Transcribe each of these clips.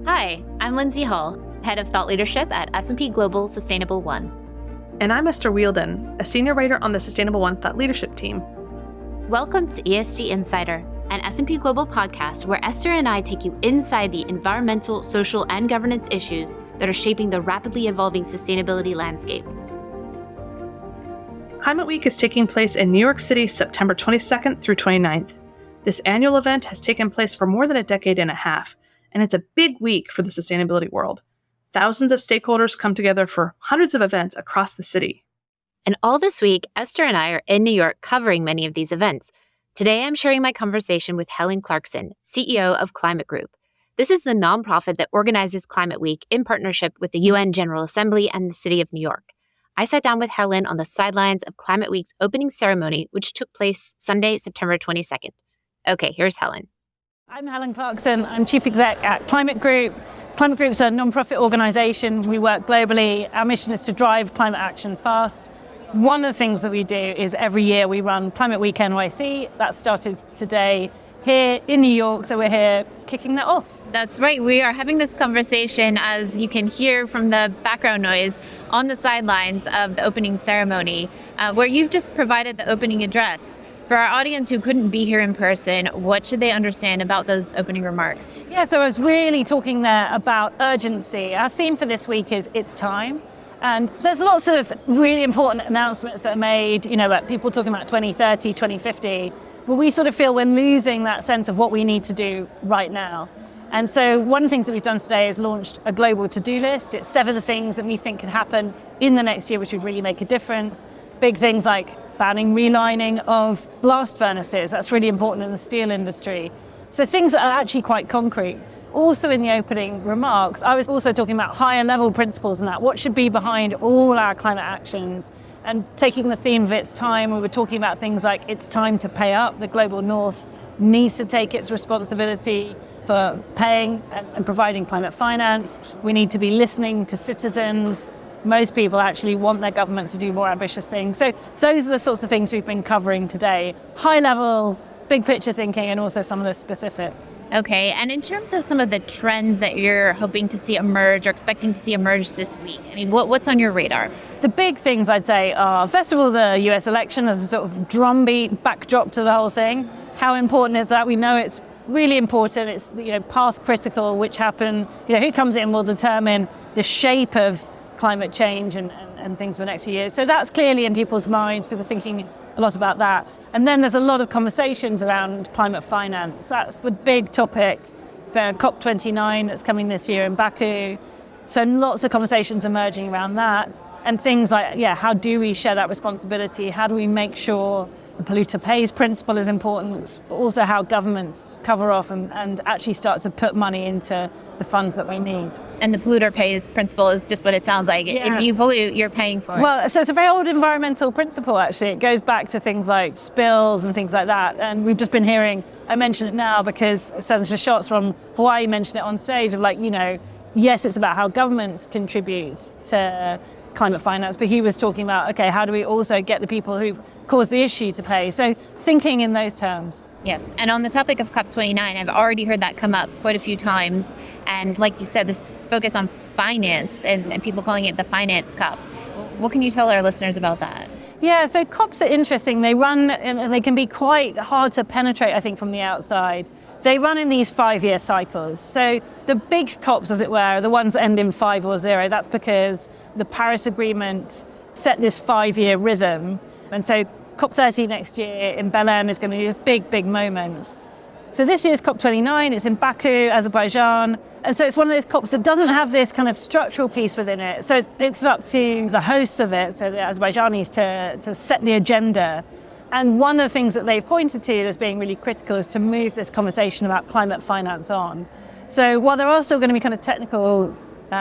Hi, I'm Lindsay Hull, Head of Thought Leadership at S&P Global Sustainable1. And I'm Esther Wielden, a Senior Writer on the Sustainable1 Thought Leadership team. Welcome to ESG Insider, an S&P Global podcast where Esther and I take you inside the environmental, social, and governance issues that are shaping the rapidly evolving sustainability landscape. Climate Week is taking place in New York City, September 22nd through 29th. This annual event has taken place for more than a decade and a half, and it's a big week for the sustainability world. Thousands of stakeholders come together for hundreds of events across the city. And all this week, Esther and I are in New York covering many of these events. Today, I'm sharing my conversation with Helen Clarkson, CEO of Climate Group. This is the nonprofit that organizes Climate Week in partnership with the UN General Assembly and the City of New York. I sat down with Helen on the sidelines of Climate Week's opening ceremony, which took place Sunday, September 22nd. Okay, here's Helen. I'm Helen Clarkson. I'm Chief Exec at Climate Group. Climate Group's a non-profit organization. We work globally. Our mission is to drive climate action fast. One of the things that we do is every year we run Climate Week NYC. That started today here in New York, so we're here kicking that off. That's right. We are having this conversation, as you can hear from the background noise, on the sidelines of the opening ceremony, where you've just provided the opening address. For our audience who couldn't be here in person, what should they understand about those opening remarks? Yeah, so I was really talking there about urgency. Our theme for this week is It's Time. And there's lots of really important announcements that are made, about people talking about 2030, 2050. But we sort of feel we're losing that sense of what we need to do right now. And so one of the things that we've done today is launched a global to-do list. It's 7 things that we think can happen in the next year, which would really make a difference. Big things like banning relining of blast furnaces. That's really important in the steel industry. So things that are actually quite concrete. Also in the opening remarks, I was also talking about higher level principles and that. What should be behind all our climate actions? And taking the theme of It's Time, we were talking about things like it's time to pay up. The global north needs to take its responsibility for paying and providing climate finance. We need to be listening to citizens. Most people actually want their governments to do more ambitious things. So those are the sorts of things we've been covering today. High level, big picture thinking, and also some of the specifics. Okay, and in terms of some of the trends that you're hoping to see emerge or expecting to see emerge this week, what's on your radar? The big things I'd say are, first of all, the US election as a sort of drumbeat backdrop to the whole thing. How important is that? We know it's really important. It's path critical, which happen, who comes in will determine the shape of climate change and things for the next few years. So that's clearly in people's minds, people thinking a lot about that. And then there's a lot of conversations around climate finance. That's the big topic for COP29 that's coming this year in Baku. So lots of conversations emerging around that. And things like, how do we share that responsibility? How do we make sure the polluter pays principle is important, but also how governments cover off and actually start to put money into the funds that we need. And the polluter pays principle is just what it sounds like. Yeah. If you pollute, you're paying for it. Well, so it's a very old environmental principle, actually. It goes back to things like spills and things like that. And we've just been hearing, I mention it now because Senator Schatz from Hawaii mentioned it on stage of yes, it's about how governments contribute to climate finance, but he was talking about, how do we also get the people who've caused the issue to pay? So thinking in those terms. Yes, and on the topic of COP29, I've already heard that come up quite a few times. And like you said, this focus on finance and people calling it the finance COP. What can you tell our listeners about that? Yeah, so COPs are interesting. They run, and they can be quite hard to penetrate, I think, from the outside. They run in these 5-year cycles. So the big COPs, as it were, are the ones that end in 5 or 0. That's because the Paris Agreement set this 5-year rhythm. And so COP30 next year in Belen is going to be a big, big moment. So this year's COP29, it's in Baku, Azerbaijan. And so it's one of those COPs that doesn't have this kind of structural piece within it. So it's up to the hosts of it, so the Azerbaijanis, to set the agenda. And one of the things that they've pointed to as being really critical is to move this conversation about climate finance on. So while there are still going to be kind of technical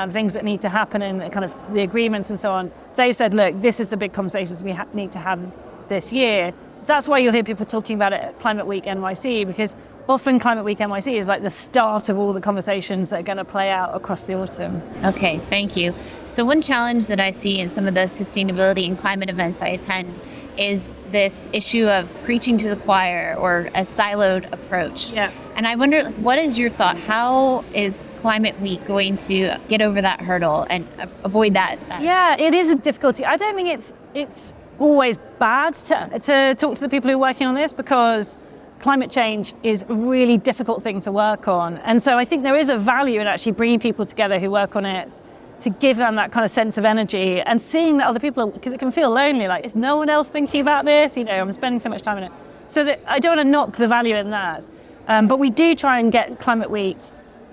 things that need to happen in kind of the agreements and so on, they've said, look, this is the big conversations we need to have this year. That's why you'll hear people talking about it at Climate Week NYC, because often Climate Week NYC is like the start of all the conversations that are going to play out across the autumn. Okay, thank you. So one challenge that I see in some of the sustainability and climate events I attend is this issue of preaching to the choir or a siloed approach. Yeah. And I wonder, what is your thought? How is Climate Week going to get over that hurdle and avoid that? Yeah, it is a difficulty. I don't think it's always bad to talk to the people who are working on this, because climate change is a really difficult thing to work on. And so I think there is a value in actually bringing people together who work on it to give them that kind of sense of energy and seeing that other people, because it can feel lonely, like, is no one else thinking about this? I'm spending so much time in it. So that I don't want to knock the value in that. But we do try and get Climate Week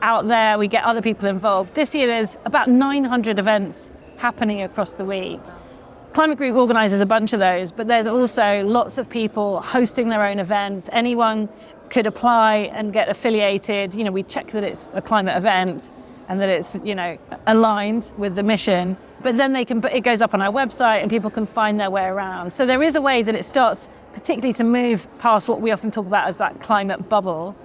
out there. We get other people involved. This year there's about 900 events happening across the week. Climate Group organises a bunch of those, but there's also lots of people hosting their own events. Anyone could apply and get affiliated. We check that it's a climate event and that it's, aligned with the mission. But then it goes up on our website and people can find their way around. So there is a way that it starts particularly to move past what we often talk about as that climate bubble.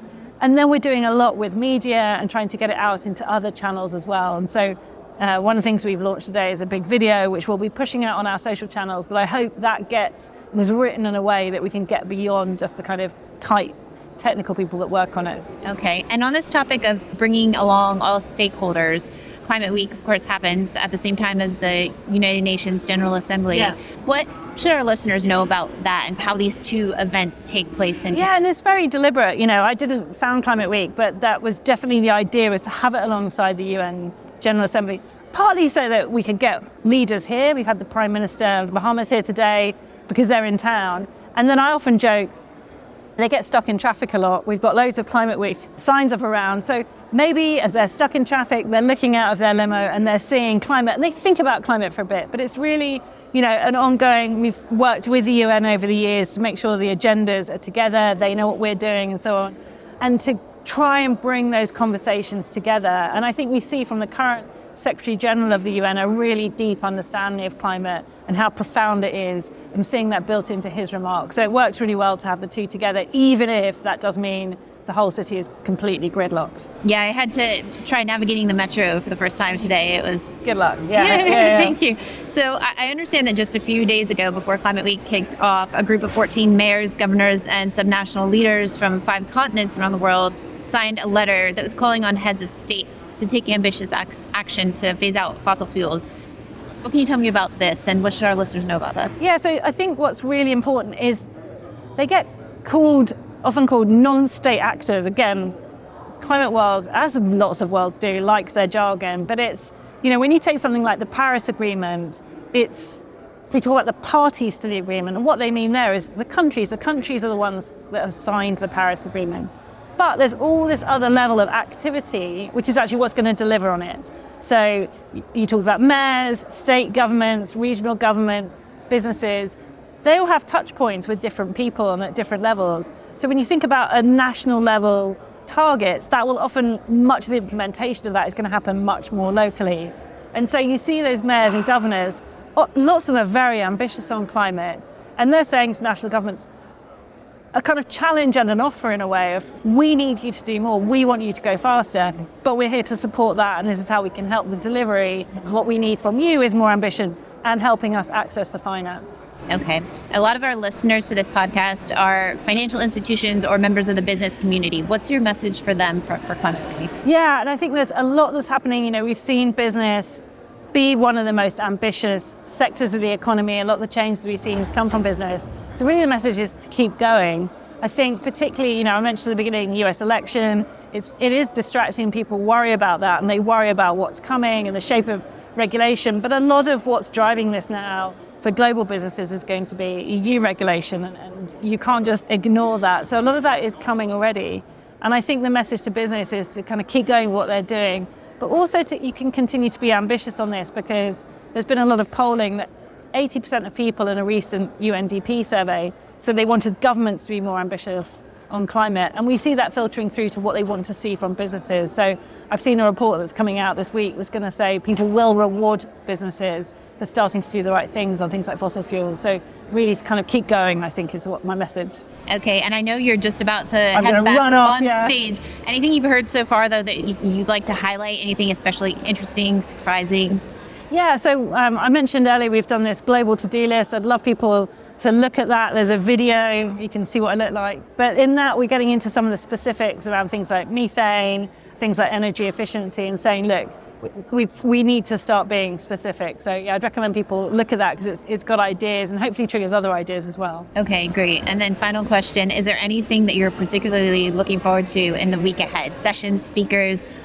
And then we're doing a lot with media and trying to get it out into other channels as well. And so one of the things we've launched today is a big video, which we'll be pushing out on our social channels. But I hope that was written in a way that we can get beyond just the kind of tight technical people that work on it. Okay. And on this topic of bringing along all stakeholders, Climate Week, of course, happens at the same time as the United Nations General Assembly. Yeah. What should our listeners know about that and how these two events take place? Yeah, and it's very deliberate. I didn't found Climate Week, but that was definitely the idea, was to have it alongside the UN General Assembly, partly so that we could get leaders here. We've had the Prime Minister of the Bahamas here today because they're in town. And then I often joke, they get stuck in traffic a lot. We've got loads of Climate Week signs up around. So maybe as they're stuck in traffic, they're looking out of their limo and they're seeing climate and they think about climate for a bit. But it's really, an ongoing, we've worked with the UN over the years to make sure the agendas are together, they know what we're doing and so on. And to try and bring those conversations together. And I think we see from the current Secretary General of the UN a really deep understanding of climate and how profound it is. I'm seeing that built into his remarks. So it works really well to have the two together, even if that does mean the whole city is completely gridlocked. Yeah, I had to try navigating the metro for the first time today. It was... Good luck. Yeah. Thank you. So I understand that just a few days ago, before Climate Week kicked off, a group of 14 mayors, governors, and subnational leaders from 5 continents around the world signed a letter that was calling on heads of state to take ambitious action to phase out fossil fuels. What can you tell me about this, and what should our listeners know about this? Yeah, so I think what's really important is they get often called non-state actors. Again, climate world, as lots of worlds do, likes their jargon, but it's, when you take something like the Paris Agreement, they talk about the parties to the agreement, and what they mean there is the countries. The countries are the ones that have signed the Paris Agreement. But there's all this other level of activity, which is actually what's going to deliver on it. So you talk about mayors, state governments, regional governments, businesses. They all have touch points with different people and at different levels. So when you think about a national level targets, that will often, much of the implementation of that is going to happen much more locally. And so you see those mayors and governors, lots of them are very ambitious on climate, and they're saying to national governments, a kind of challenge and an offer in a way of, we need you to do more, we want you to go faster, but we're here to support that, and this is how we can help the delivery. What we need from you is more ambition and helping us access the finance. Okay. A lot of our listeners to this podcast are financial institutions or members of the business community. What's your message for them for Climate Week? Yeah, and I think there's a lot that's happening. We've seen business be one of the most ambitious sectors of the economy. A lot of the changes we've seen has come from business. So really the message is to keep going. I think particularly, I mentioned at the beginning, the US election, it is distracting. People worry about that, and they worry about what's coming and the shape of regulation. But a lot of what's driving this now for global businesses is going to be EU regulation, and you can't just ignore that. So a lot of that is coming already. And I think the message to business is to kind of keep going what they're doing, but also you can continue to be ambitious on this, because there's been a lot of polling that 80% of people in a recent UNDP survey said they wanted governments to be more ambitious on climate. And we see that filtering through to what they want to see from businesses. So I've seen a report that's coming out this week that's going to say people will reward businesses for starting to do the right things on things like fossil fuels. So really to kind of keep going, I think, is what my message. Okay, and I know you're just about to head back on stage. Anything you've heard so far, though, that you'd like to highlight? Anything especially interesting, surprising? Yeah, so I mentioned earlier we've done this global to-do list. I'd love people to look at that. There's a video, you can see what it looked like. But in that, we're getting into some of the specifics around things like methane, things like energy efficiency, and saying, look, we need to start being specific. So yeah, I'd recommend people look at that because it's got ideas and hopefully triggers other ideas as well. Okay, great. And then final question, is there anything that you're particularly looking forward to in the week ahead? Sessions, speakers?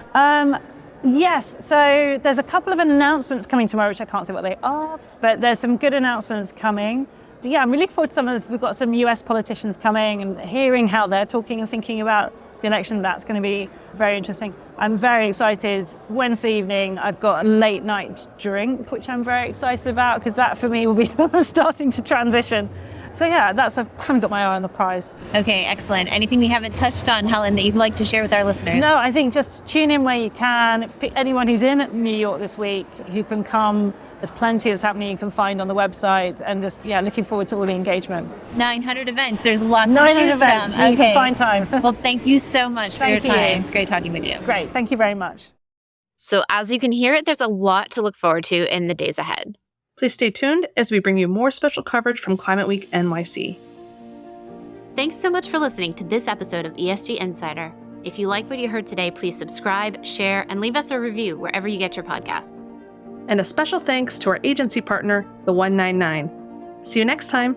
Yes, so there's a couple of announcements coming tomorrow, which I can't say what they are, but there's some good announcements coming. So yeah, I'm really looking forward to some of this. We've got some US politicians coming and hearing how they're talking and thinking about the election. That's going to be very interesting. I'm very excited. Wednesday evening, I've got a late night drink, which I'm very excited about because that for me will be starting to transition. So yeah, I've kind of got my eye on the prize. Okay, excellent. Anything we haven't touched on, Helen, that you'd like to share with our listeners? No, I think just tune in where you can. Anyone who's in New York this week who can come, there's plenty that's happening you can find on the website, and just, looking forward to all the engagement. 900 events. There's lots to choose events. from. You can find time. Well, thank you so much for your time. Thank you. It's great talking with you. Great. Thank you very much. So as you can hear, there's a lot to look forward to in the days ahead. Please stay tuned as we bring you more special coverage from Climate Week NYC. Thanks so much for listening to this episode of ESG Insider. If you like what you heard today, please subscribe, share, and leave us a review wherever you get your podcasts. And a special thanks to our agency partner, the 199. See you next time.